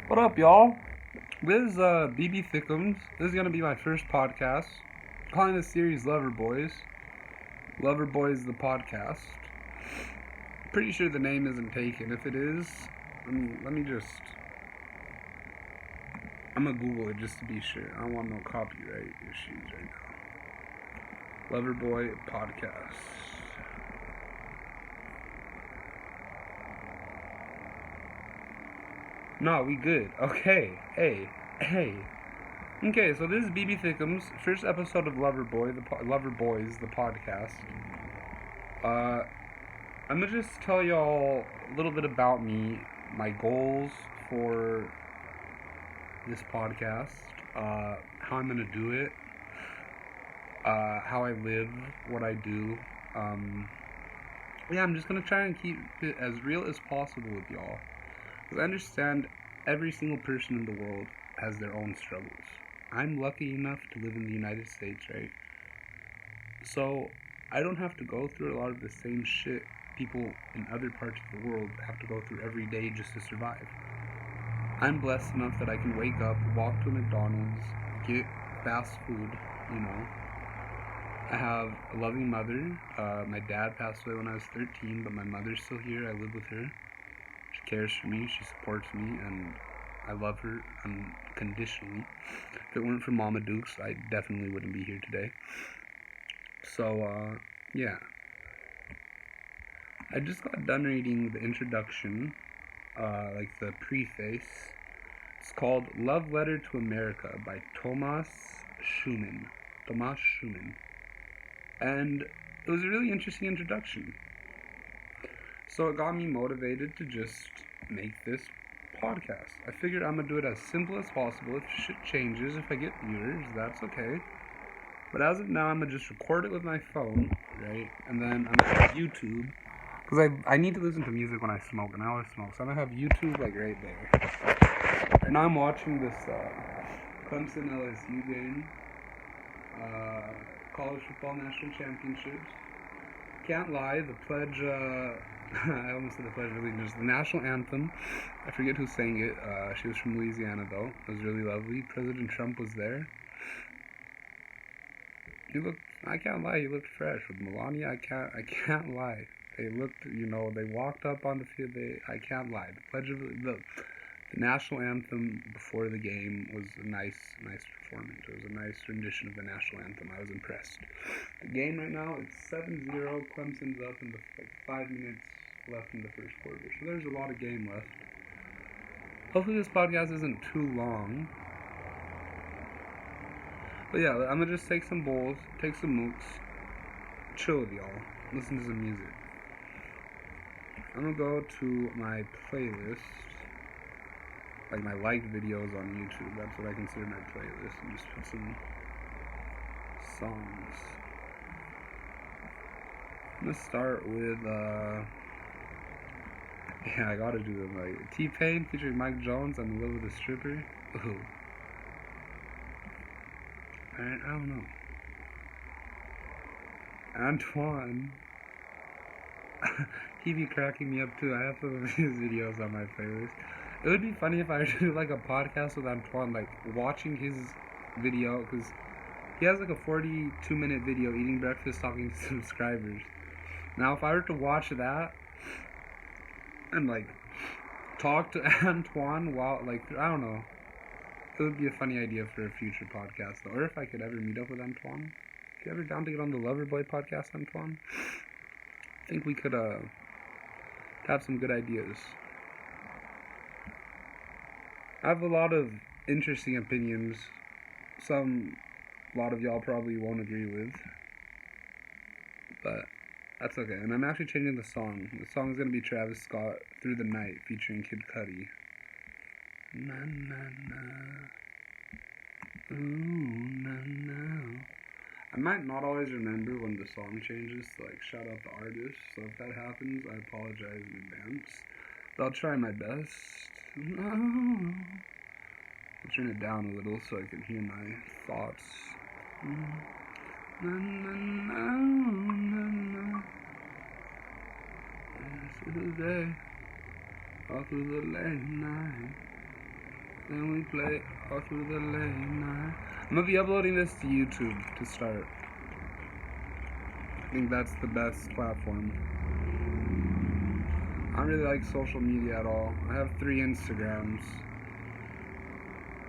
What up, y'all? This is BB Thickums. This is gonna be my first podcast. Calling this series LoverBois. LoverBois the podcast. Pretty sure the name isn't taken. If it is, let me just. I'm gonna Google it just to be sure. I don't want no copyright issues right now. LoverBoi podcast. No, we good. Okay. Hey. Okay, so this is BB Thickums, first episode of LoverBois, the podcast. I'm gonna just tell y'all a little bit about me, my goals for this podcast, how I'm gonna do it, how I live, what I do. I'm just gonna try and keep it as real as possible with y'all. Because I understand every single person in the world has their own struggles. I'm lucky enough to live in the United States, right? So I don't have to go through a lot of the same shit people in other parts of the world have to go through every day just to survive. I'm blessed enough that I can wake up, walk to a McDonald's, get fast food, you know. I have a loving mother. My dad passed away when I was 13, but my mother's still here. I live with her. She cares for me, she supports me, and I love her unconditionally. If it weren't for Mama Dukes, I definitely wouldn't be here today. So, yeah. I just got done reading the introduction, like the preface. It's called Love Letter to America by Thomas Schumann. And it was a really interesting introduction. So it got me motivated to just make this podcast. I figured I'm gonna do it as simple as possible. If shit changes, if I get viewers, that's okay. But as of now, I'm gonna just record it with my phone, right? And then I'm gonna have YouTube, because I need to listen to music when I smoke, and I always smoke. So I'm gonna have YouTube like right there. And now I'm watching this Clemson LSU game, college football national championships. Can't lie, the pledge, I almost said the pledge of allegiance, the national anthem, I forget who sang it. She was from Louisiana though. It was really lovely. President Trump was there. I can't lie, he looked fresh. With Melania, I can't lie. They looked, they walked up on the field, I can't lie. The pledge of, the national anthem before the game was a nice performance. It was a nice rendition of the national anthem. I was impressed. The game right now, it's 7-0. Clemson's up in the 5 minutes left in the first quarter. So there's a lot of game left. Hopefully this podcast isn't too long. But yeah, I'm gonna just take some bowls, take some mooks, chill with y'all, listen to some music. I'm gonna go to my playlist, like my liked videos on YouTube. That's what I consider my playlist, and just put some songs. I'm gonna start with I gotta do them, like T-Pain featuring Mike Jones on The Love of the Stripper. Ooh. I don't know. Antoine. He be cracking me up too. I have some of his videos on my playlist. It would be funny if I do like a podcast with Antoine, like watching his video, because he has like a 42-minute video eating breakfast talking to subscribers. Now if I were to watch that and like talk to Antoine while, like, I don't know, it would be a funny idea for a future podcast though. Or if I could ever meet up with Antoine. If you're ever down to get on the LoverBoi podcast, Antoine, I think we could have some good ideas. I have a lot of interesting opinions. A lot of y'all probably won't agree with, but that's okay. And I'm actually changing the song. The song is gonna be Travis Scott, Through the Night, featuring Kid Cudi. Na na na, ooh na na. I might not always remember when the song changes, so like shout out the artist. So if that happens, I apologize in advance. But I'll try my best. No. I'll turn it down a little so I can hear my thoughts. Na, na, na, na, na. This is the day, all through the late night. Then we play all through the late night. I'm gonna be uploading this to YouTube to start. I think that's the best platform. I don't really like social media at all. I have 3 Instagrams,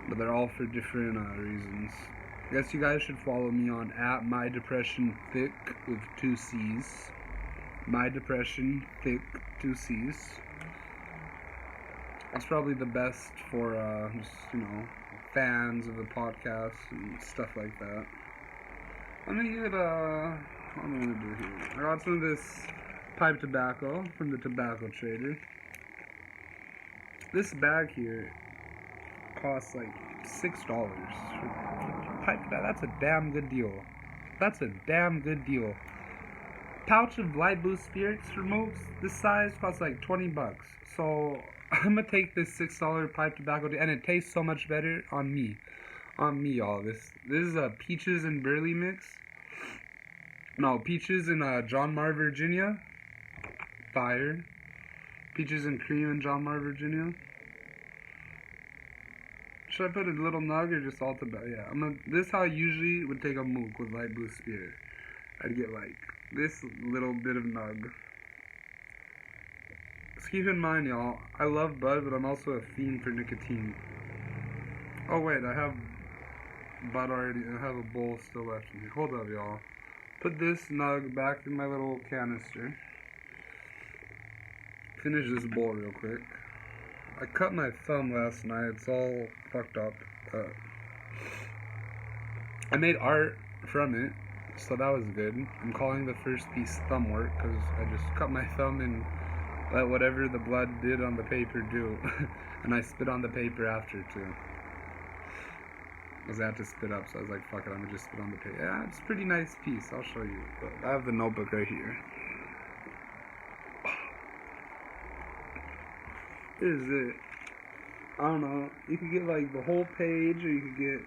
but they're all for different reasons. I guess you guys should follow me on @mydepressionthick with 2 C's. mydepressionthick 2 C's. It's probably the best for just, fans of the podcast and stuff like that. Let me get what am I gonna do here? I got some of this pipe tobacco from the tobacco trader. This bag here costs like $6 for pipe tobacco. That's a damn good deal. That's a damn good deal. Pouch of light blue spirits removes this size costs like $20. So I'm gonna take this $6 pipe tobacco, and it tastes so much better on me, y'all. This is a peaches and burley mix. No, peaches in John Mar, Virginia. Fire. Peaches and cream in John Mar, Virginia. Should I put a little nug or just all tobacco? Yeah, this is how I usually would take a mook with light blue spirit. I'd get like this little bit of nug. Just keep in mind, y'all, I love bud, but I'm also a fiend for nicotine. Oh wait, I have bud already. I have a bowl still left in here. Hold up, y'all. Put this nug back in my little canister. Finish this bowl real quick. I cut my thumb last night. It's all fucked up. I made art from it, so that was good. I'm calling the first piece thumb work because I just cut my thumb and let whatever the blood did on the paper do. And I spit on the paper after too. Because I had to spit up, so I was like, fuck it, I'm gonna just spit on the paper. Yeah, it's a pretty nice piece, I'll show you. But I have the notebook right here. This is it. I don't know, you could get like the whole page, or you could get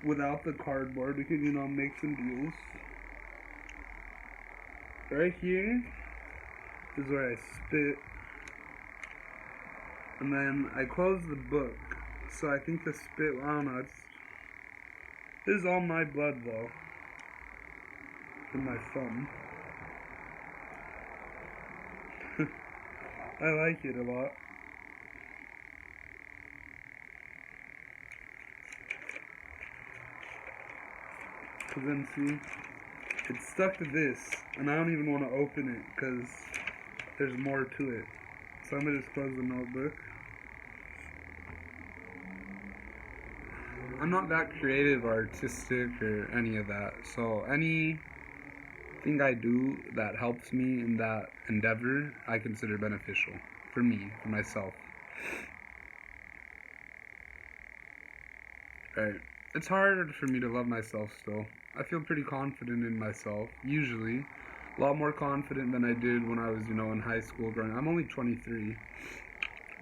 without the cardboard. We could, make some deals. Right here is where I spit. And then I close the book. So I think the spit, I don't know, this is all my blood though. In my thumb. I like it a lot. Cause then see, it's stuck to this, and I don't even want to open it because there's more to it. So I'm gonna just close the notebook. I'm not that creative or artistic or any of that, so anything I do that helps me in that endeavor, I consider beneficial for me, for myself. Right. It's hard for me to love myself still. I feel pretty confident in myself, usually. A lot more confident than I did when I was, in high school growing up. I'm only 23.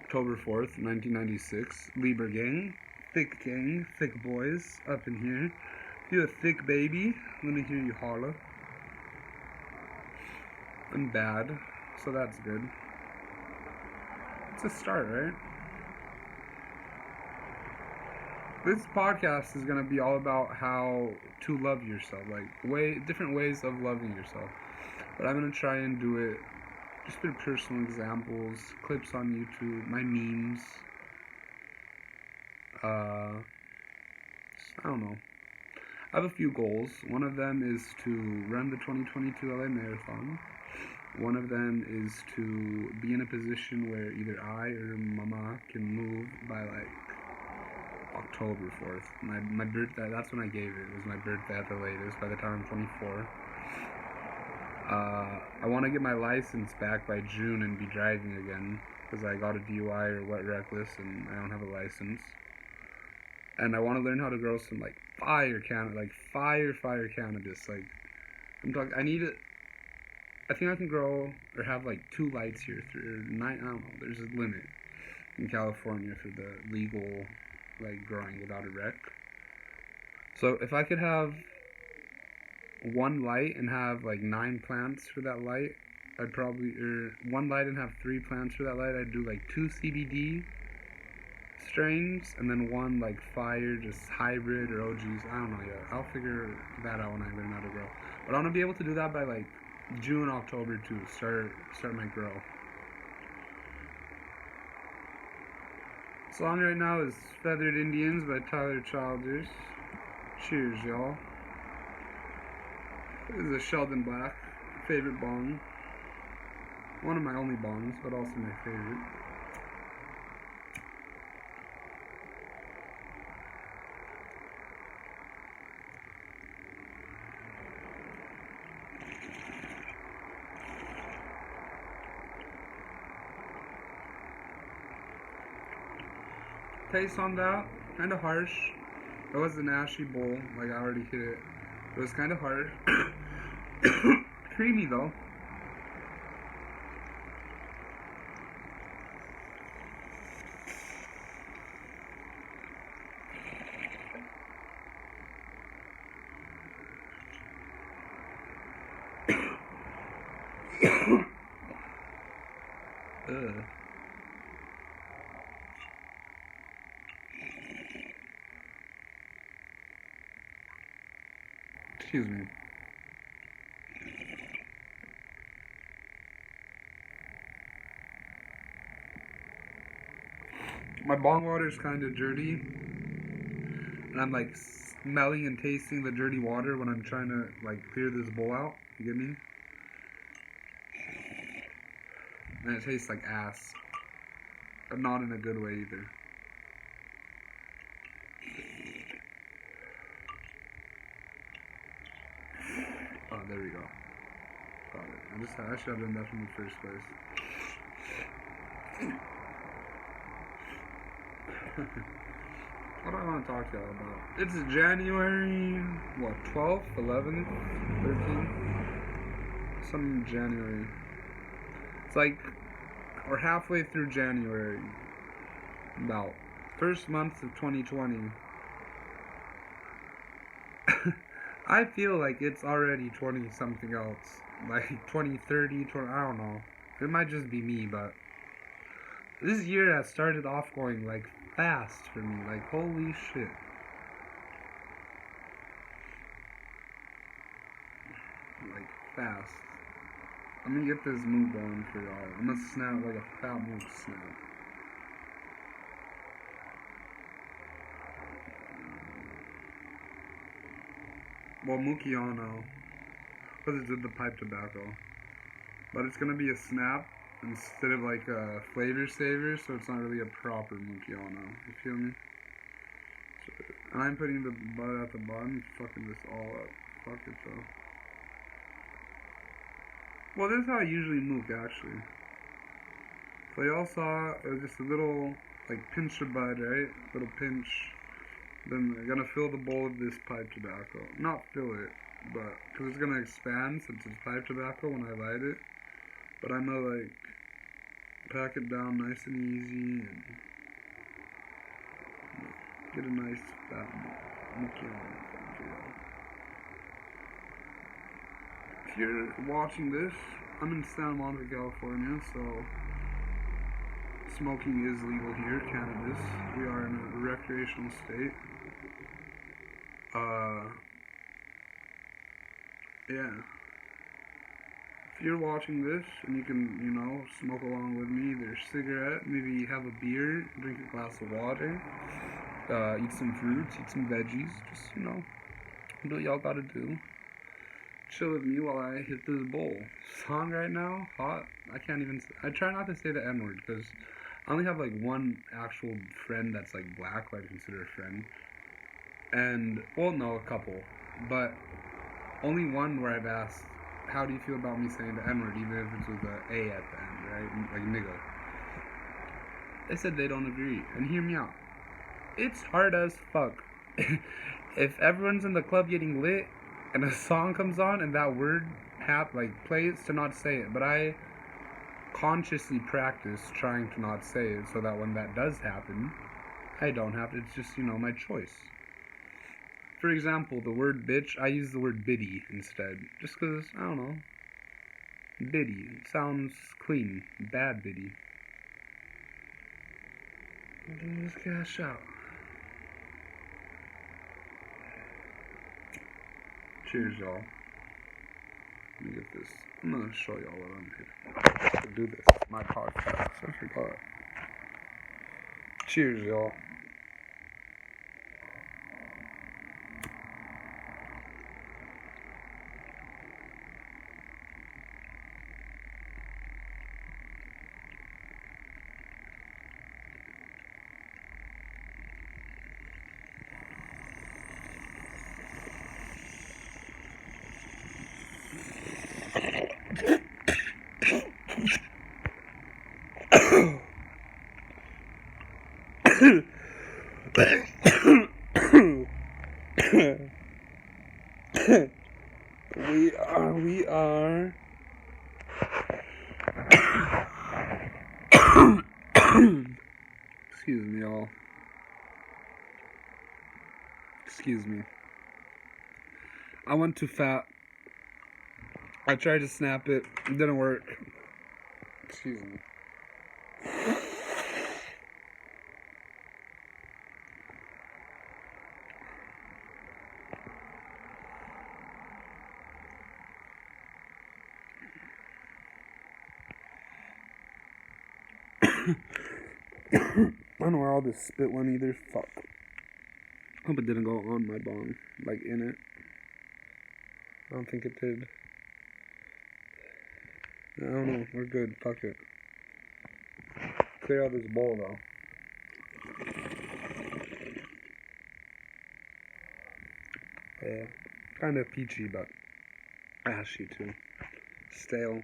October 4th, 1996. Libra gang. Thick boys up in here. If you're a thick baby, let me hear you holler. I'm bad, so that's good. It's a start, right? This podcast is going to be all about how to love yourself, like different ways of loving yourself. But I'm going to try and do it just through personal examples, clips on YouTube, my memes. I don't know. I have a few goals. One of them is to run the 2022 LA Marathon. One of them is to be in a position where either I or Mama can move by October 4th. My birthday, that's when I gave it. It was my birthday at the latest, by the time I'm 24. I want to get my license back by June and be driving again, because I got a DUI or wet reckless and I don't have a license. And I want to learn how to grow some fire cannabis. I'm talking, I think I can grow or have 2 lights here, 3 or 9, I don't know, there's a limit in California for the legal growing without a rec. So if I could have 1 light and have 9 plants for that light, I'd probably, or 1 light and have 3 plants for that light, I'd do 2 CBD strains, and then one like fire, just hybrid or OGs. I don't know yet. I'll figure that out when I learn how to grow. But I want to be able to do that by like June, October to start my grow. Song right now is Feathered Indians by Tyler Childers. Cheers, y'all. This is a Sheldon Black favorite bong. One of my only bongs, but also my favorite. Taste on that, kind of harsh. It was an ashy bowl, like I already hit it. It was kind of hard. Creamy though. Ugh. Excuse me. My bong water is kind of dirty, and I'm like smelling and tasting the dirty water when I'm trying to like clear this bowl out. You get me? And it tastes like ass, but not in a good way either. Oh, there we go. Got it. I should have done that from the first place. What do I want to talk to y'all about? It's January, what, 12th, 11th, 13th? Some January. It's like, we're halfway through January. About first month of 2020. I feel like it's already 20 something else. Like 2030, 20, I don't know. It might just be me, but this year has started off going like fast for me. Like holy shit. Like fast. I'm gonna get this move going for y'all. I'm gonna snap like a fat move snap. Well, Mukiano, because it's with the pipe tobacco. But it's gonna be a snap instead of like a flavor saver, so it's not really a proper Mukiano. You feel me? So, and I'm putting the butt at the bottom, fucking this all up. Fuck it though. Well, this is how I usually mook actually. So y'all saw, it was just a little, like, pinch of bud, right? Little pinch. Then I'm gonna fill the bowl with this pipe tobacco. Not fill it, but, because it's gonna expand since it's pipe tobacco when I light it. But I'm gonna, like, pack it down nice and easy and get a nice fat mookie on it. If you're watching this, I'm in Santa Monica, California, so smoking is legal here, cannabis. We are in a recreational state. Yeah. If you're watching this and you can, you know, smoke along with me, either a cigarette, maybe have a beer, drink a glass of water, eat some fruits, eat some veggies, just, you know, do what y'all gotta do. Chill with me while I hit this bowl. Song right now, hot. I can't even, I try not to say the N-word, because I only have, like, one actual friend that's, like, black, who I consider a friend. And, well, no, a couple. But only one where I've asked, how do you feel about me saying the N-word, even if it's with an A at the end, right? Like, nigga. They said they don't agree. And hear me out. It's hard as fuck. If everyone's in the club getting lit, and a song comes on, and that word plays, to not say it. But I consciously practice trying to not say it, so that when that does happen, I don't have to. It's just, you know, my choice. For example, the word bitch, I use the word biddy instead. Just because, I don't know. Biddy. It sounds clean. Bad biddy. This cash out. Cheers, y'all. Let me get this. I'm gonna show y'all what I'm here to do this. My podcast. I forgot. Cheers, y'all. we are excuse me, y'all. Excuse me. I went too fat. I tried to snap it. It didn't work. Excuse me. I don't know where all this spit went either. Fuck. Hope it didn't go on my bong. Like in it. I don't think it did. I don't know. We're good. Fuck it. Clear out this bowl though. Yeah. Kind of peachy, but ashy too. Stale.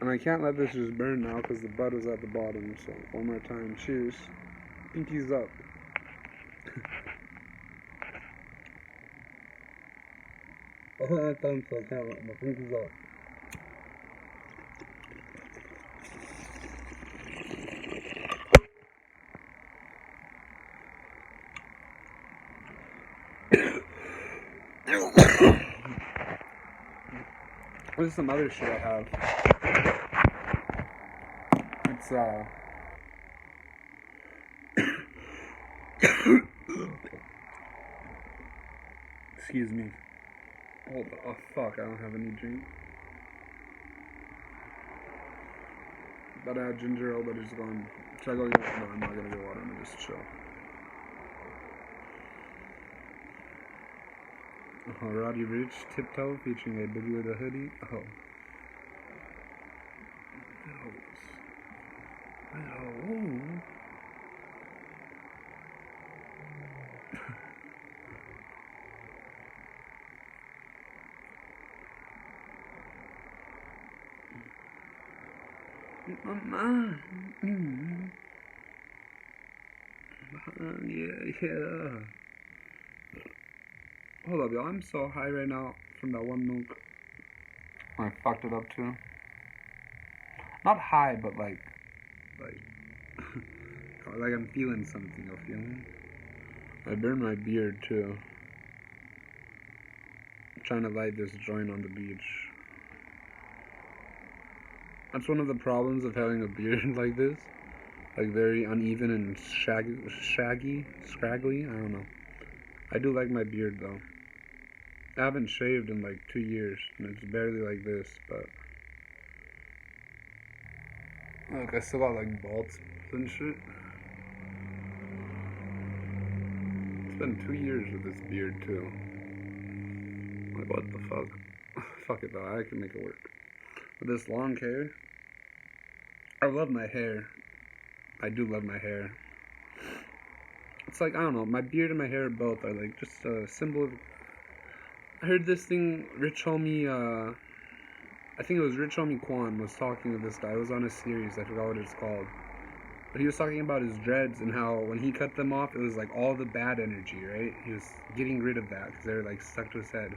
And I can't let this just burn now because the bud was at the bottom. So one more time. Cheers. Pinkies up. I think so. I can't let my pinkies up. There's some other shit I have. It's excuse me. Hold on. Oh fuck, I don't have any drink. But I had ginger ale, but it's gone. Should I go get water? No, I'm not gonna get water. I'm gonna just chill. Oh, Roddy Rich, Tiptoe, featuring a Biggie with a hoodie. Oh. Oh. Mama. Yeah. Hold up, y'all. I'm so high right now from that one milk. I fucked it up too. Not high, but like I'm feeling something. You feel me? I burned my beard too. I'm trying to light this joint on the beach. That's one of the problems of having a beard like this. Like very uneven and scraggly. I don't know. I do like my beard though. I haven't shaved in like 2 years, and it's barely like this, but look, I still got like bald spots and shit. It's been 2 years with this beard too. Like what the fuck? Fuck it though, I can make it work. With this long hair, I love my hair. I do love my hair. It's like, I don't know, my beard and my hair both are like just a symbol of... I heard this thing, Rich Homie, I think it was Rich Homie Quan was talking to this guy. It was on a series, I forgot what it's called. But he was talking about his dreads and how when he cut them off, it was like all the bad energy, right? He was getting rid of that because they were like stuck to his head.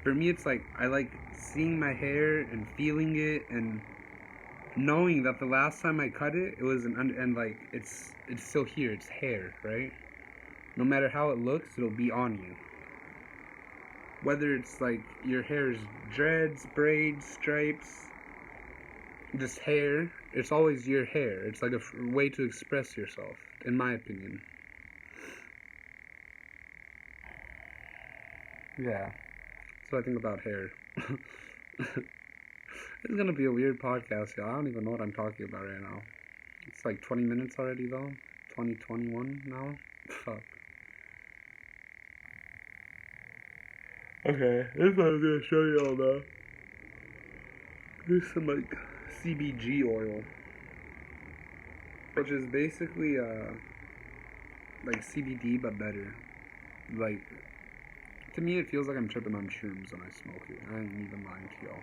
For me, it's like, I like seeing my hair and feeling it and knowing that the last time I cut it, it was and like, it's still here, it's hair, right? No matter how it looks, it'll be on you. Whether it's like your hair's dreads, braids, stripes, Just hair. It's always your hair. It's like a way to express yourself, in my opinion. Yeah. So I think about hair. This is gonna be a weird podcast, y'all. I don't even know what I'm talking about right now. It's like 20 minutes already, though. 2021 now. Fuck. Okay, this is what I'm gonna show y'all now. There's some like CBG oil, which is basically like CBD but better. Like, to me it feels like I'm tripping on shrooms when I smoke it. I ain't even lying to y'all.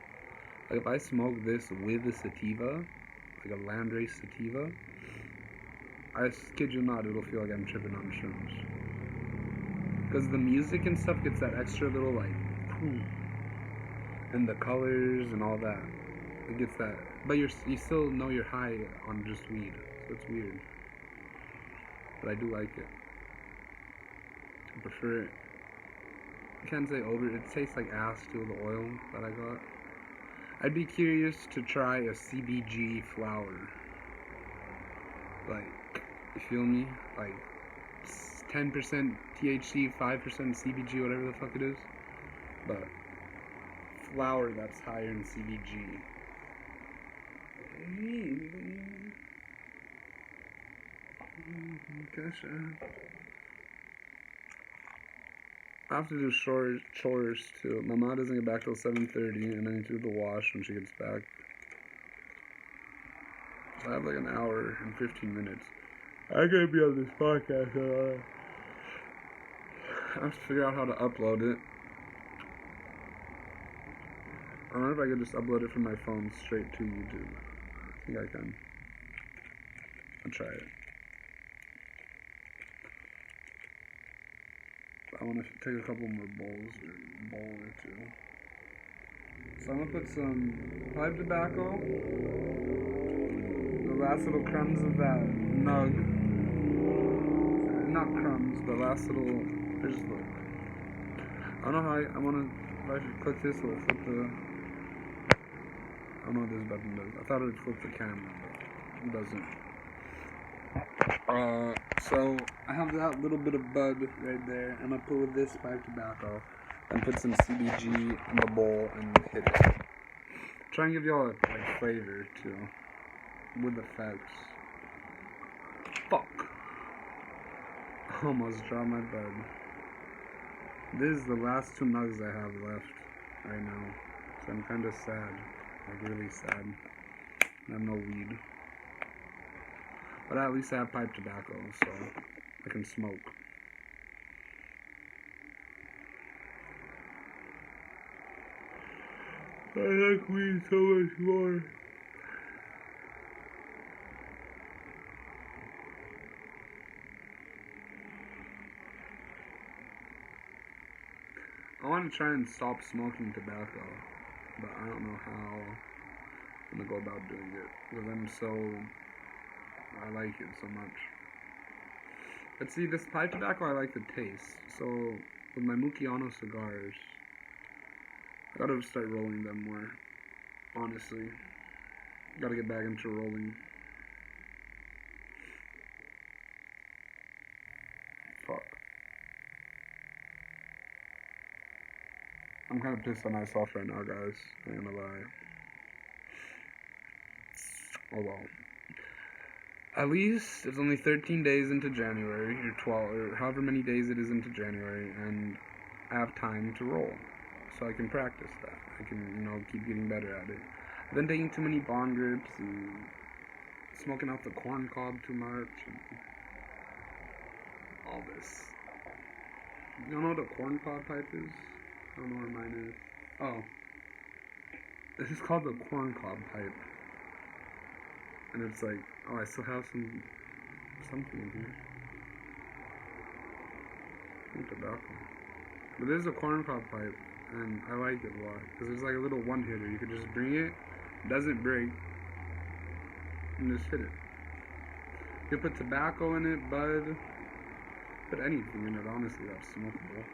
Like, if I smoke this with a sativa, like a landrace sativa, I kid you not, it'll feel like I'm tripping on shrooms. Because the music and stuff gets that extra little like, and the colors and all that. It gets that, but you still know you're high on just weed, so it's weird. But I do like it. I prefer it. I can't say over. It tastes like ass too, the oil that I got. I'd be curious to try a CBG flower. Like, you feel me? Like 10% THC, 5% CBG, whatever the fuck it is. But flower that's higher in CBG. I have to do chores too. My mom doesn't get back till 7:30, and I need to do the wash when she gets back. So I have like an hour and 15 minutes. I gotta be on this podcast. I have to figure out how to upload it. I wonder if I could just upload it from my phone straight to YouTube. I think I can. I'll try it. I want to take a couple more bowls or bowl or two. So I'm gonna put some pipe tobacco, the last little crumbs of that nug. Not crumbs, but last little. There's like, I don't know how I want to. If I should click this, it'll flip the. I don't know what this button does. I thought it would flip the camera, but it doesn't. So I have that little bit of bud right there. I'm gonna put with this pipe tobacco and put some CBG in the bowl and hit it. Try and give y'all like flavor too, with effects. Fuck. Almost dropped my bud. This is the last 2 nugs I have left right now, so I'm kind of sad, like really sad. I have no weed. But at least I have pipe tobacco, so I can smoke. I like weed so much more. I want to try and stop smoking tobacco, but I don't know how I'm going to go about doing it, because I like it so much. But see, this pipe tobacco, I like the taste. So, with my Mukiano cigars, I gotta start rolling them more, honestly. Gotta get back into rolling. Fuck. I'm kind of pissed at myself right now, guys. I ain't gonna lie. Oh well. At least it's only 13 days into January, or 12, or however many days it is into January, and I have time to roll. So I can practice that. I can, keep getting better at it. I've been taking too many bong rips and smoking out the corn cob too much and all this. You don't know what a corn cob pipe is? I don't know where mine is. Oh. This is called the corn cob pipe. And it's like, oh, I still have something in here. Tobacco. But this is a corn cob pipe, and I like it a lot. Because there's like a little one hitter. You could just bring it, doesn't break, and just hit it. You could put tobacco in it, bud, put anything in it, honestly, that's smokable.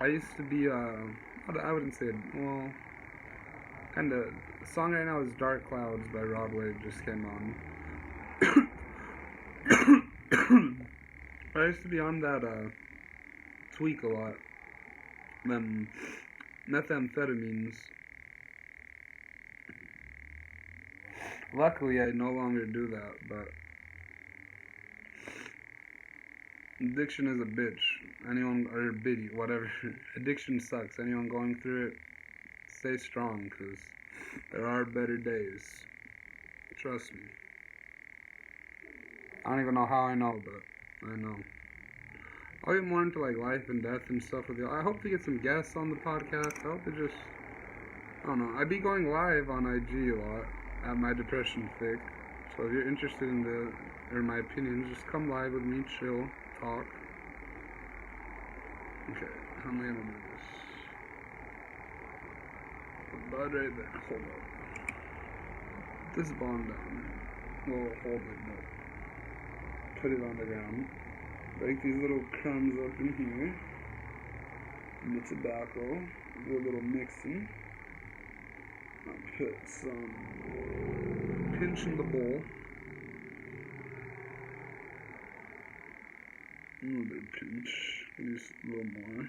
I used to be, I wouldn't say, well, kind of, the song right now is Dark Clouds by Rod Wave, just came on. I used to be on that, tweak a lot. Them methamphetamines. Luckily, I no longer do that, but addiction is a bitch. Anyone, or biddy, whatever. Addiction sucks. Anyone going through it, stay strong, because there are better days. Trust me. I don't even know how I know, but I know. I'll get more into like life and death and stuff with you. I hope to get some guests on the podcast. I hope to just, I don't know. I'd be going live on IG a lot at my depression thick. So if you're interested in my opinions, just come live with me, chill, talk. Okay, how am I gonna do this? The bud right there. Hold up. Put this bomb down. We'll hold it up. Put it on the ground. Break these little crumbs up in here. And the tobacco. Do a little mixing. I'll put some pinch in the bowl. A little bit of pinch. Just a little more.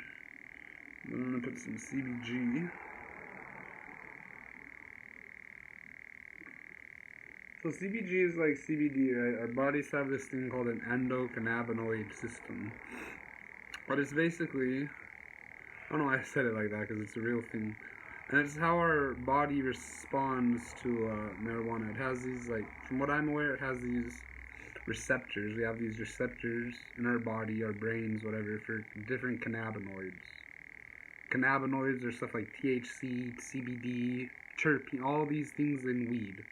Then I'm gonna put some CBG. So CBG is like CBD, right? Our bodies have this thing called an endocannabinoid system. But it's basically, I don't know why I said it like that, because it's a real thing. And it's how our body responds to marijuana. It has these, like, from what I'm aware, it has these receptors. We have these receptors in our body, our brains, whatever, for different cannabinoids. Cannabinoids are stuff like THC, CBD, terpene, all these things in weed.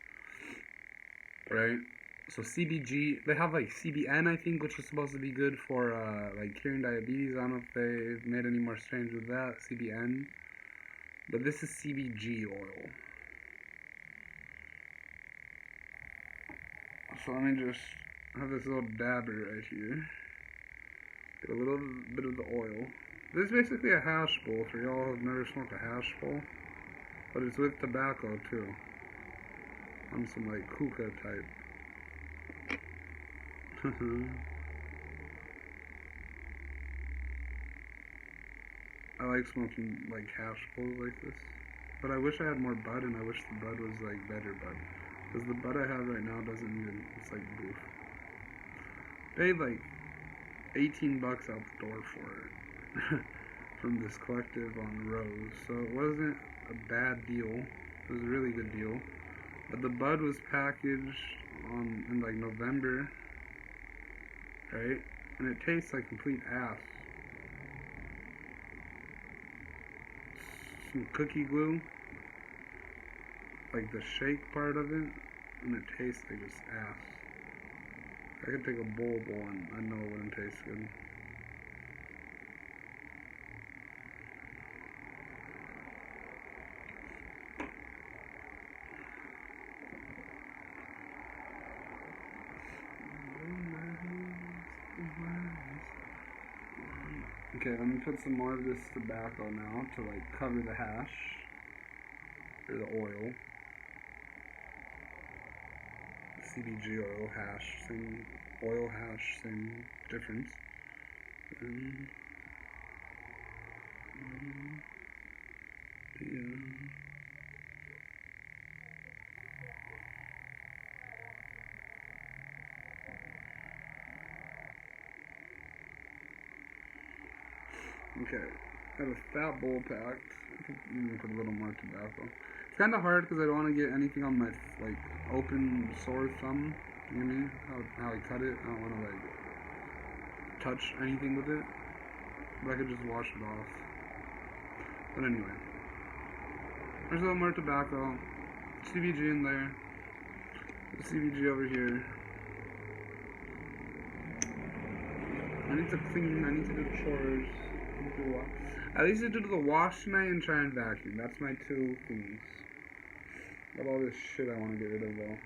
Right? So CBG, they have like CBN, I think, which is supposed to be good for like curing diabetes. I don't know if they've made any more strains with that, CBN. But this is CBG oil. So let me just have this little dabber right here. Get a little bit of the oil. This is basically a hash bowl for y'all who've never smoked a hash bowl. But it's with tobacco too. I'm some like hookah type. I like smoking like hash bowls like this. But I wish I had more bud, and I wish the bud was like better bud. Because the bud I have right now doesn't even, it's like boof. Paid like 18 bucks out the door for it. From this collective on Rose. So it wasn't a bad deal. It was a really good deal. But the bud was packaged in like November, right? And it tastes like complete ass. Some cookie glue, like the shake part of it, and it tastes like just ass. I could take a bowl and I know it wouldn't taste good. Okay, let me put some more of this tobacco now to like cover the hash, or the oil. CBG oil hash, same oil hash, same difference. Yeah. Okay, I have a fat bowl packed. I could even put a little more tobacco. It's kind of hard because I don't want to get anything on my like open sore thumb. You know what I mean? How I cut it. I don't want to like touch anything with it. But I could just wash it off. But anyway, there's a little more tobacco. CBG in there. The CBG over here. I need to clean. I need to do chores. At least I do the wash tonight and try and vacuum. That's my two things. Got all this shit I want to get rid of though.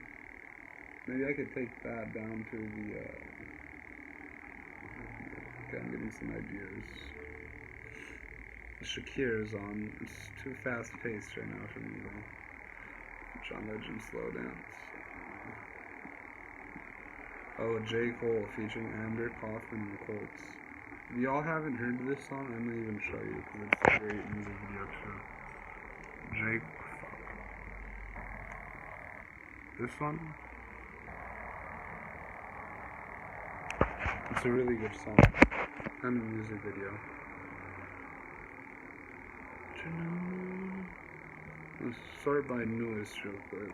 Maybe I could take that down to the okay, I'm getting some ideas. Shakira's on. It's too fast paced right now for me though. John Legend, Slow Dance. Oh, J. Cole featuring Amber, Coffin, and Colts. If y'all haven't heard this song, I'm gonna even show you because it's a great music video too. Jake, fuck. This one? It's a really good song. And a music video. Let's start by newest real quick.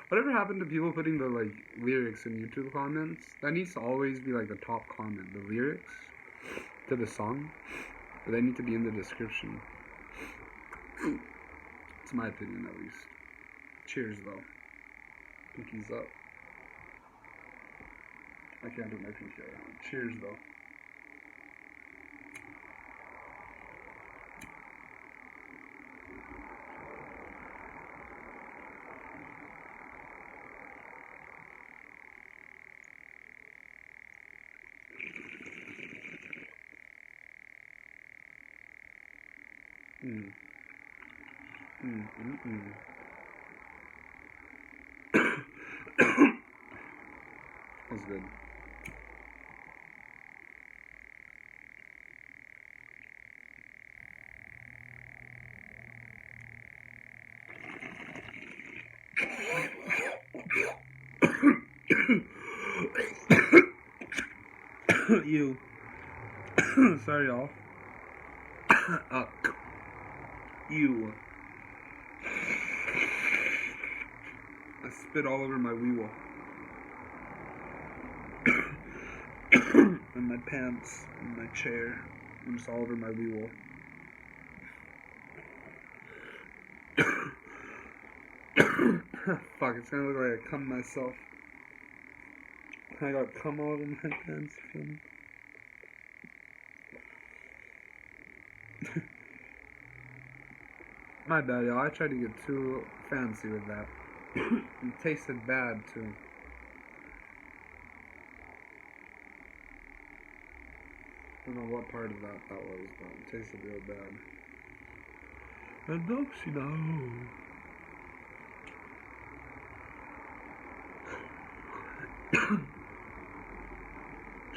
Whatever happened to people putting the like lyrics in YouTube comments? That needs to always be like the top comment. The lyrics to the song, but they need to be in the description. It's my opinion at least. Cheers though. Pinkies up. I can't do my pinky around. Cheers though. That's good. You. Sorry, y'all. You. I spit all over my wheel. And my pants, and my chair, and just all over my wheel. Fuck, it's gonna look like I cum myself. I got cum all over my pants, you feel me? My bad, y'all. I tried to get too fancy with that. It tasted bad, too. I don't know what part of that was, but it tasted real bad. And don't you know?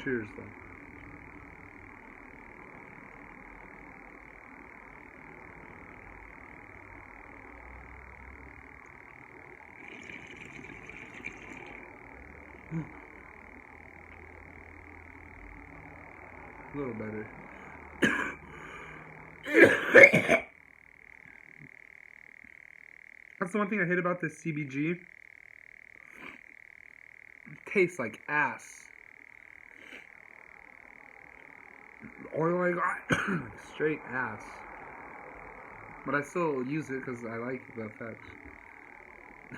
Cheers, though. A little better. That's the one thing I hate about this CBG. It tastes like ass. Or like straight ass. But I still use it because I like the effects.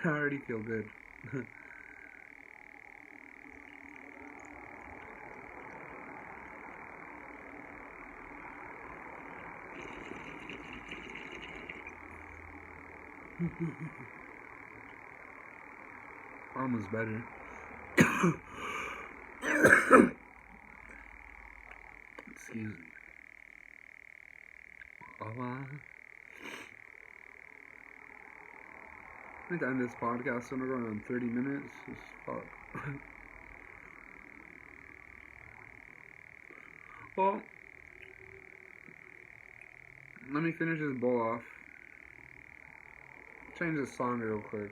I already feel good. Almost better. Excuse me. I need to end this podcast. I'm going on 30 minutes. Just fuck. Well, let me finish this bowl off. Change the song real quick.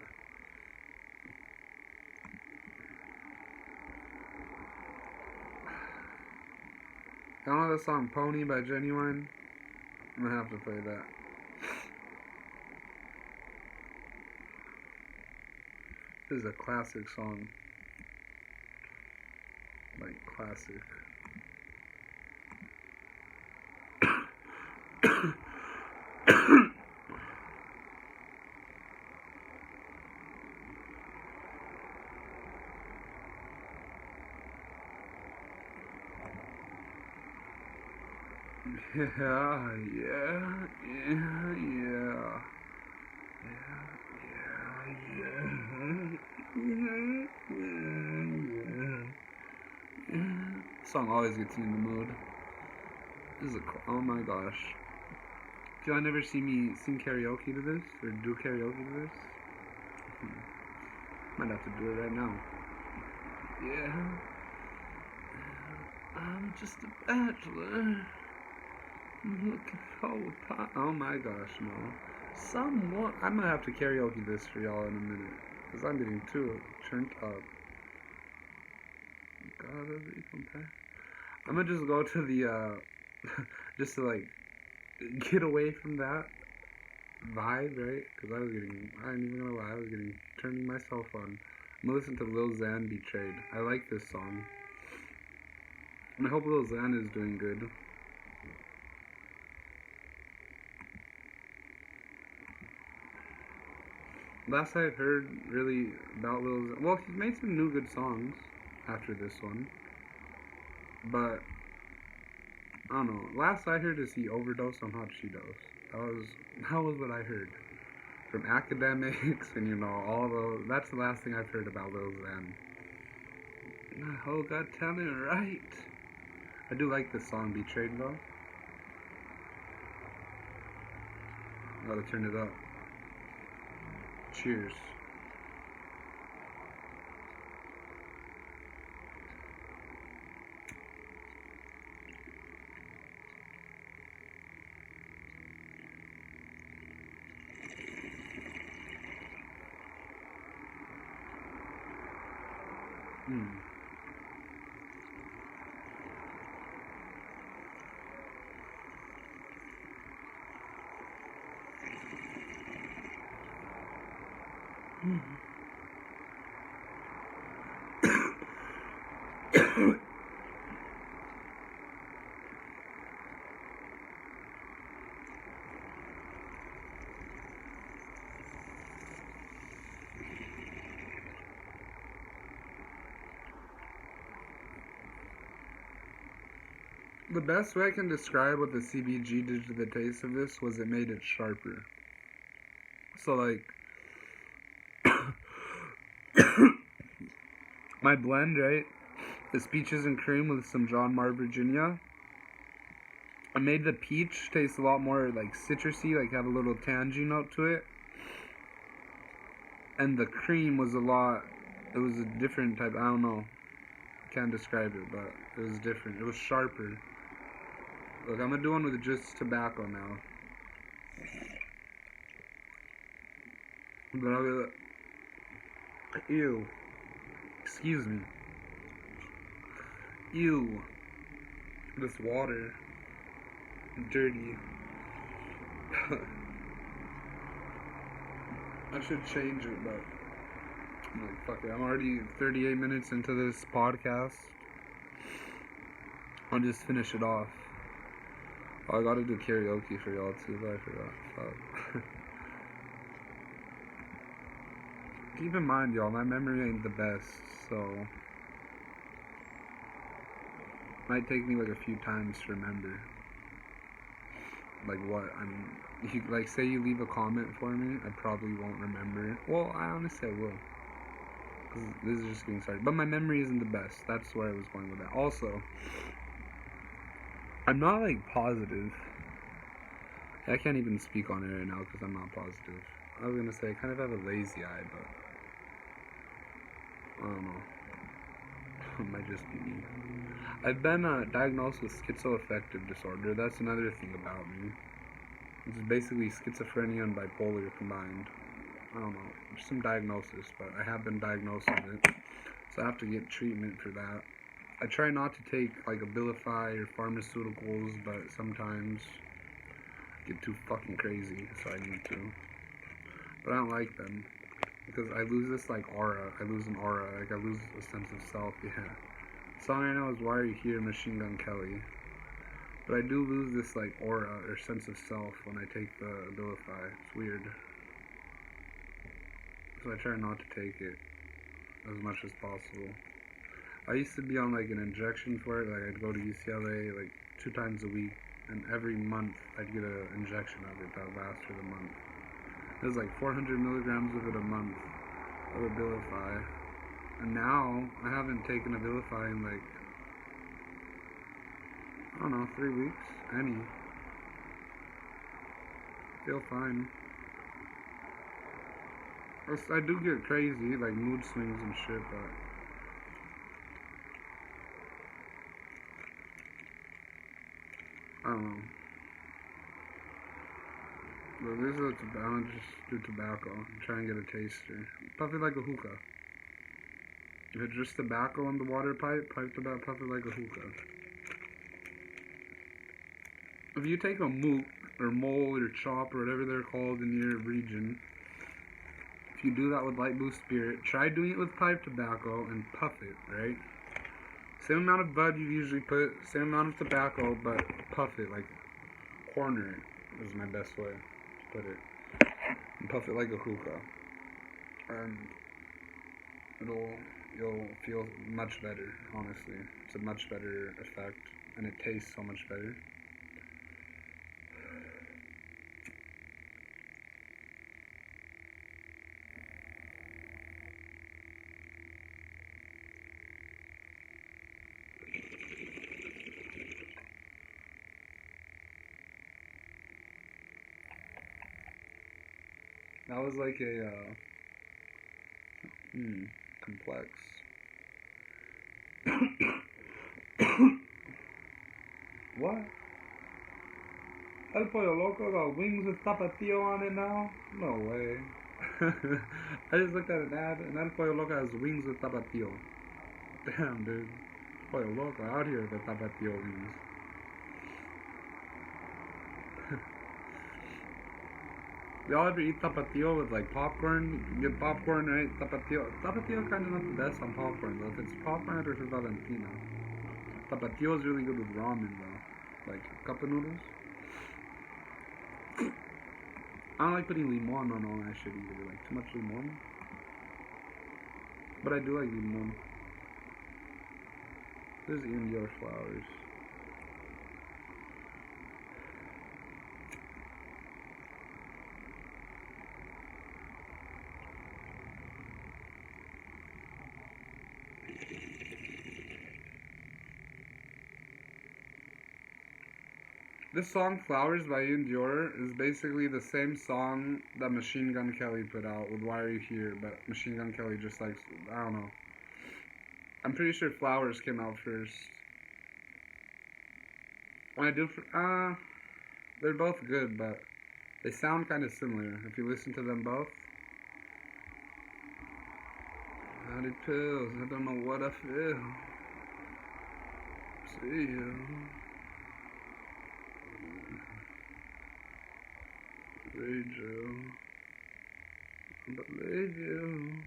I know the song Pony by Genuine. I'm gonna have to play that. This is a classic song. Like, classic. Yeah, yeah, yeah, yeah. Song always gets me in the mood. This is oh my gosh. Do y'all never see me sing karaoke to this or do karaoke to this? Might have to do it right now. Yeah. I'm just a bachelor. I'm looking for a pot. Oh my gosh, no. Someone. I'm gonna have to karaoke this for y'all in a minute. Because I'm getting too turned up. God, I'm gonna just go to the, just to like, get away from that vibe, right? Because I ain't even gonna lie, I was turning myself on. I'm gonna listen to Lil Xan Betrayed. I like this song. And I hope Lil Xan is doing good. Last I heard really about Lil Xan, well, he's made some new good songs after this one. But, I don't know. Last I heard is he overdosed on Hot Cheetos. That was what I heard. From academics and, you know, all those. That's the last thing I've heard about Lil Xan. Oh, God, tell me right. I do like this song, Betrayed, though. Gotta turn it up. Cheers. The best way I can describe what the CBG did to the taste of this was it made it sharper. So, like, my blend, right? This peaches and cream with some John Mar Virginia. I made the peach taste a lot more, like, citrusy, like, have a little tangy note to it. And the cream was it was a different type, I don't know. I can't describe it, but it was different. It was sharper. Look, I'm gonna do one with just tobacco now. But I'll be like, ew. Excuse me. Ew. This water. Dirty. I should change it, but I'm like, fuck it. I'm already 38 minutes into this podcast. I'll just finish it off. Oh, I gotta do karaoke for y'all too, but I forgot. Fuck. Keep in mind, y'all, my memory ain't the best, so might take me like a few times to remember. Like what like say you leave a comment for me, I probably won't remember it. Well, I honestly I will, because this is just getting started. But my memory isn't the best. That's where I was going with that. Also, I'm not like positive. I can't even speak on it right now because I'm not positive. I was gonna say I kind of have a lazy eye, but I don't know. It might just be me. I've been diagnosed with schizoaffective disorder. That's another thing about me. It's basically schizophrenia and bipolar combined. I don't know. There's some diagnosis, but I have been diagnosed with it. So I have to get treatment for that. I try not to take like Abilify or pharmaceuticals, but sometimes I get too fucking crazy, so I need to. But I don't like them. Because I lose this like aura. I lose an aura. Like I lose a sense of self. Yeah. The song right now is Why Are You Here, Machine Gun Kelly. But I do lose this like aura or sense of self when I take the Abilify. It's weird. So I try not to take it as much as possible. I used to be on like an injection for it. Like I'd go to UCLA like 2 times a week and every month I'd get an injection of it that would last for the month. It was like 400 milligrams of it a month of Abilify. And now I haven't taken Abilify in like, I don't know, 3 weeks. Feel fine. I do get crazy, like mood swings and shit, but I don't know. But this is I'll just do tobacco. Try and get a taster. Puff it like a hookah. If it's just tobacco in the water pipe, puff it like a hookah. If you take a mook or mole or chop or whatever they're called in your region, if you do that with light blue spirit, try doing it with pipe tobacco and puff it, right? Same amount of bud you usually put, same amount of tobacco, but puff it, like corner it is my best way to put it. And puff it like a hookah. And you'll feel much better, honestly. It's a much better effect, and it tastes so much better. That was like a, complex. What? El Pollo Loco got wings with tapatio on it now? No way. I just looked at an ad, and El Pollo Loco has wings with tapatio. Damn, dude. Pollo Loco out here with the tapatio wings. Y'all ever eat tapatio with like popcorn? You get popcorn, right? Tapatio kind of not the best on popcorn though. If it's popcorn, I'd prefer Valentina. Tapatio is really good with ramen though. Like cup of noodles. I don't like putting limon on all that shit either. Like too much limon. But I do like limon. There's Indior flowers. This song, Flowers by Dior, is basically the same song that Machine Gun Kelly put out with Why Are You Here, but Machine Gun Kelly just likes, I don't know. I'm pretty sure Flowers came out first. They're both good, but they sound kind of similar if you listen to them both. Added pills, I don't know what I feel. See you. Rachel, I believe you.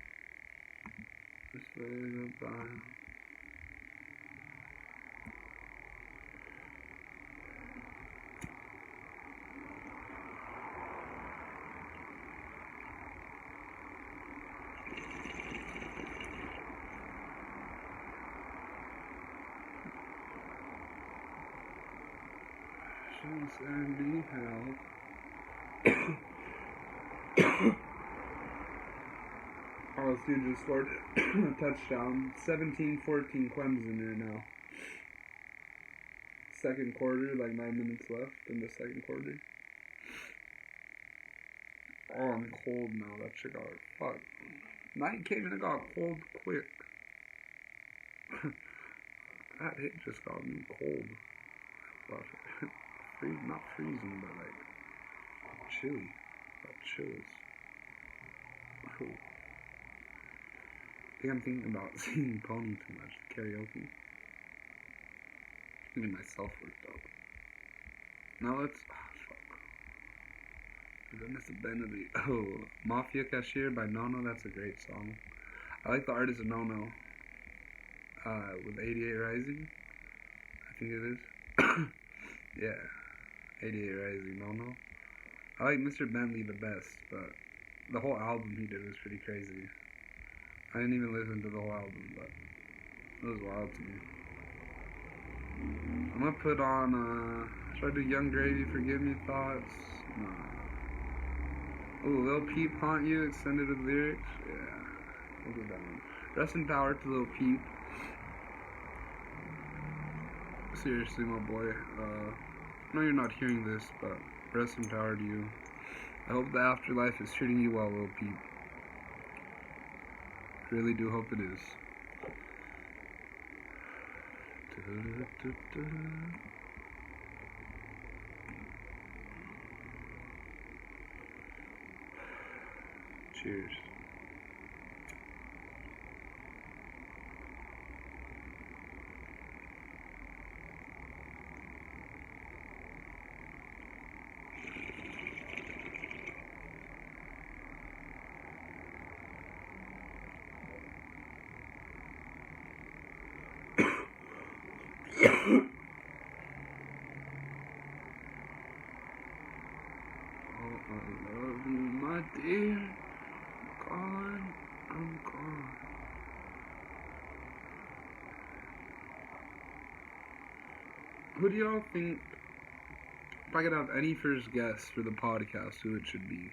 Just say goodbye. She said be held. LSU just scored a touchdown. 17-14 Clemson right now. Second quarter, like 9 minutes left in the second quarter. Oh, I'm cold now. That shit got fucked. Night came and it got cold quick. That hit just got me cold. Not freezing, but like chilly. That chills. Cool. I think I'm thinking about singing Pony too much. Karaoke. Getting myself worked up. Now let's. Goodness of Benedict. Oh, Mafia Cashier by Nono. That's a great song. I like the artist of Nono. With 88 Rising. I think it is. Yeah. 88 Rising, Nono. I like Mr. Bentley the best, but the whole album he did was pretty crazy. I didn't even listen to the whole album, but it was wild to me. I'm gonna put on, should I do Young Gravy, Forgive Me Thoughts? No. Ooh, Lil Peep, Haunt You, extended with lyrics? Yeah, we'll do that one. Rest in power to Lil Peep. Seriously, my boy. I know you're not hearing this, but rest in power to you. I hope the afterlife is treating you well, Lil Peep. Really do hope it is. Cheers. I love you, my dear. Gone, I'm gone. Who do y'all think, if I could have any first guess for the podcast, who it should be?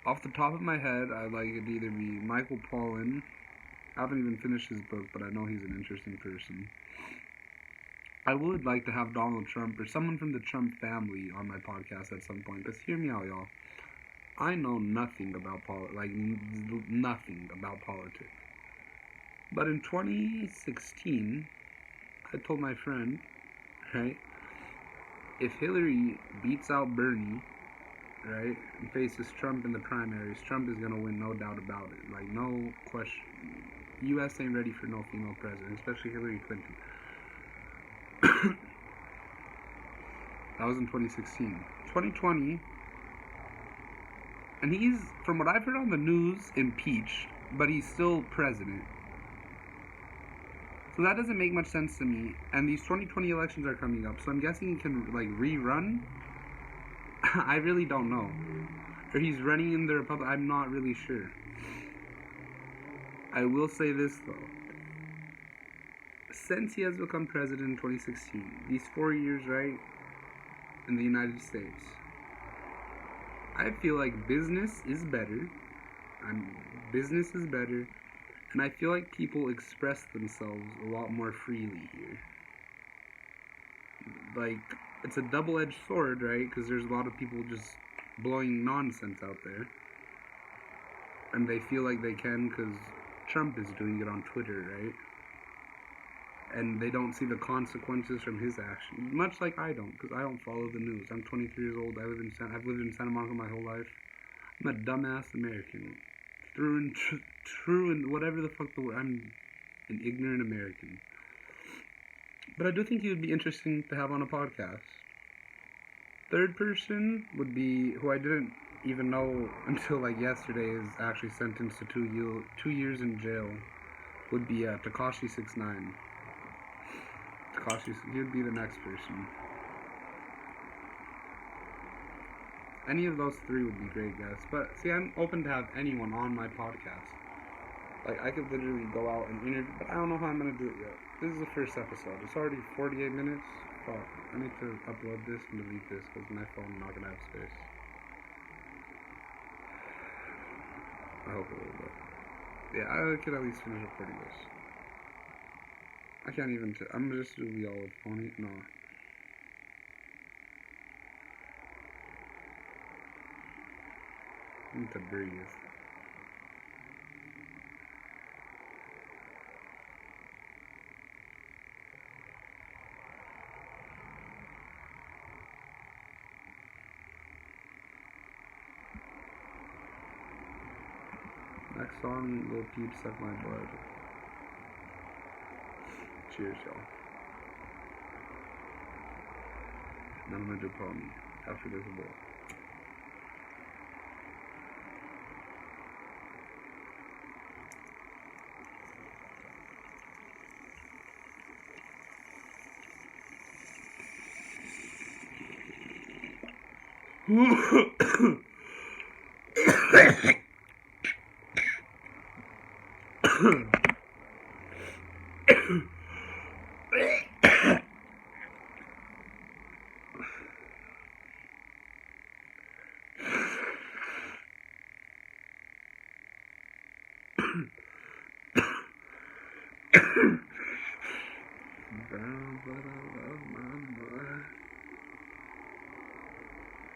Off the top of my head, I'd like it to either be Michael Pollan. I haven't even finished his book, but I know he's an interesting person. I would like to have Donald Trump or someone from the Trump family on my podcast at some point. Because hear me out, y'all. I know nothing about nothing about politics. But in 2016, I told my friend, right, if Hillary beats out Bernie, right, and faces Trump in the primaries, Trump is gonna win, no doubt about it. Like, no question. U.S. ain't ready for no female president, especially Hillary Clinton. That was in 2016. 2020, and he's, from what I've heard on the news, impeached, but he's still president. So that doesn't make much sense to me. And these 2020 elections are coming up, so I'm guessing he can, like, rerun? I really don't know. Or he's running in the Republic, I'm not really sure. I will say this, though. Since he has become president in 2016, these 4 years, right, in the United States, I feel like business is better. Business is better. And I feel like people express themselves a lot more freely here. Like, it's a double-edged sword, right? Because there's a lot of people just blowing nonsense out there. And they feel like they can because Trump is doing it on Twitter, right? And they don't see the consequences from his actions. Much like I don't, because I don't follow the news. I'm 23 years old. I've lived in Santa Monica my whole life. I'm a dumbass American. True and whatever the fuck the word. I'm an ignorant American. But I do think he would be interesting to have on a podcast. Third person would be, who I didn't even know until like yesterday is actually sentenced to 2 years in jail, would be Tekashi 6ix9ine. He would be the next person. Any of those three would be great guests. But see, I'm open to have anyone on my podcast. Like, I could literally go out and interview, but I don't know how I'm gonna do it yet. This is the first episode. It's already 48 minutes. Fuck. I need to upload this and delete this because my phone is not gonna have space. I hope it will, but yeah, I could at least finish recording this. I can't even. I'm gonna just do the olive pony. No. I need to breathe. Next song, Lil Peep, Suck My Blood. Cheers, y'all. Then I'm gonna do Pony after this bowl. Brown, but I love my boy.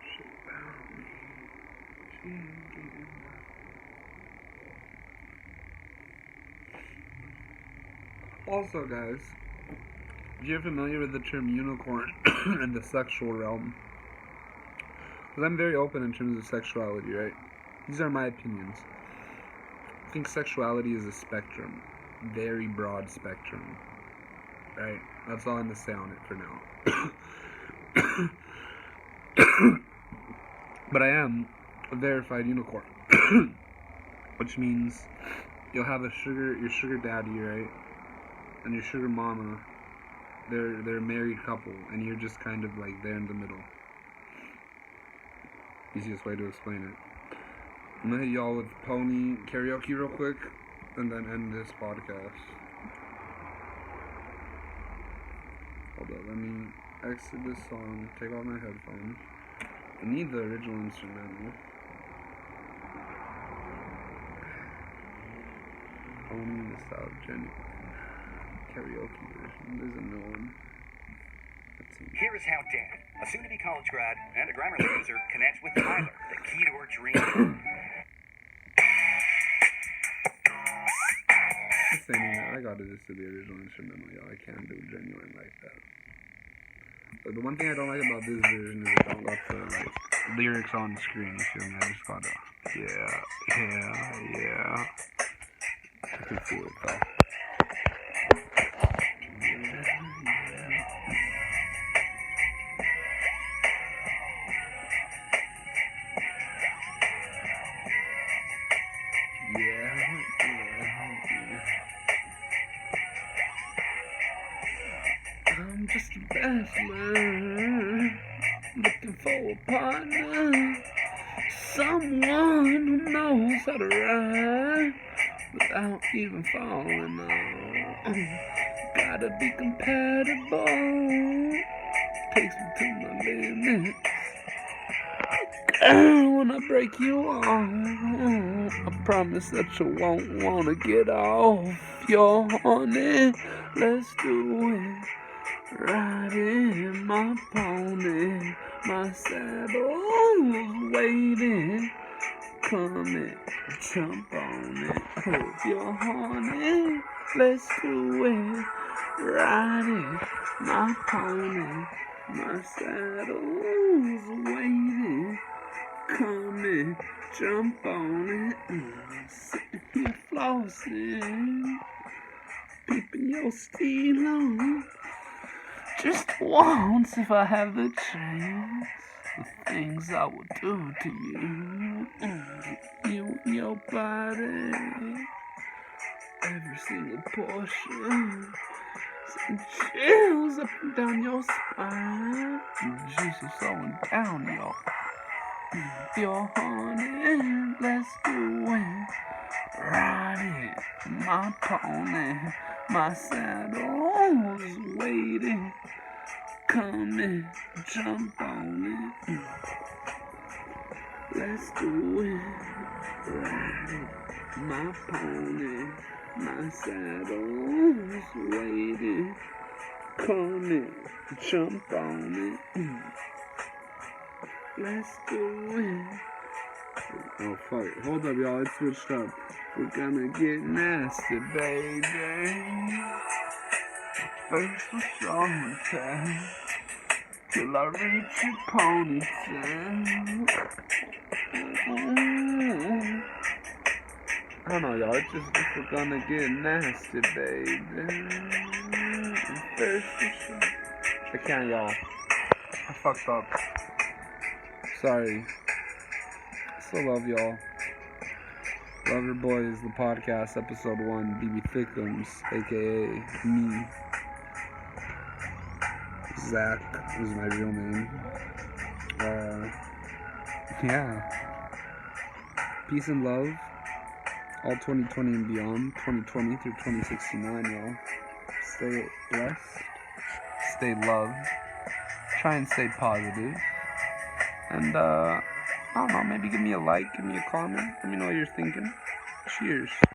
She found me. She ain't getting up. Also, guys, if you're familiar with the term unicorn in the sexual realm, because I'm very open in terms of sexuality, right? These are my opinions. I think sexuality is a spectrum, very broad spectrum, right? That's all I'm gonna say on it for now. But I am a verified unicorn, which means you'll have your sugar daddy, right, and your sugar mama. They're a married couple, and you're just kind of like there in the middle. Easiest way to explain it. I'm gonna hit y'all with pony karaoke real quick, and then end this podcast. Hold up, let me exit this song, take off my headphones. I need the original instrumental. Pony nostalgia karaoke version. There's a new one. Here is how Dad, a soon-to-be college grad and a Grammarly user, connects with Tyler, the key to her dream. I gotta just do the original instrumental, y'all. I can't do genuine like that. But the one thing I don't like about this version is I don't got the lyrics on screen. You feel me? I just gotta, yeah. I can feel it though. I'm just a bachelor, looking for a partner, someone who knows how to ride without even falling off. Gotta be compatible, takes me to my limits. When I break you off, I promise that you won't wanna get off your honey. Let's do it. Riding my pony, my saddle's waiting. Come and jump on it. Hold your honey. Let's do it. Riding my pony, my saddle's waiting. Come and jump on it. Sitting here flossing, peeping your stilo. Just once, if I have the chance, the things I would do to you. You and your body, every single portion. Send chills up and down your spine. Jesus slowing down your honey. Let's do it. Riding my pony, my saddle's waiting. Come and jump on it. Let's do it. Riding my pony, my saddle's waiting. Come and jump on it. Let's do it. Oh fuck, hold up y'all, it switched up. We're gonna get nasty, baby. First we're summertime, till I reach your ponytail. I don't know y'all, it's just we're gonna get nasty, baby. First we're I can't y'all. I fucked up. Sorry. Still love y'all. LoverBois, the podcast, episode 1, BB Thickums, aka me. Zack is my real name. Yeah. Peace and love. All 2020 and beyond. 2020 through 2069, y'all. Stay blessed. Stay loved. Try and stay positive. And, I don't know, maybe give me a like, give me a comment. Let me know what you're thinking. Cheers.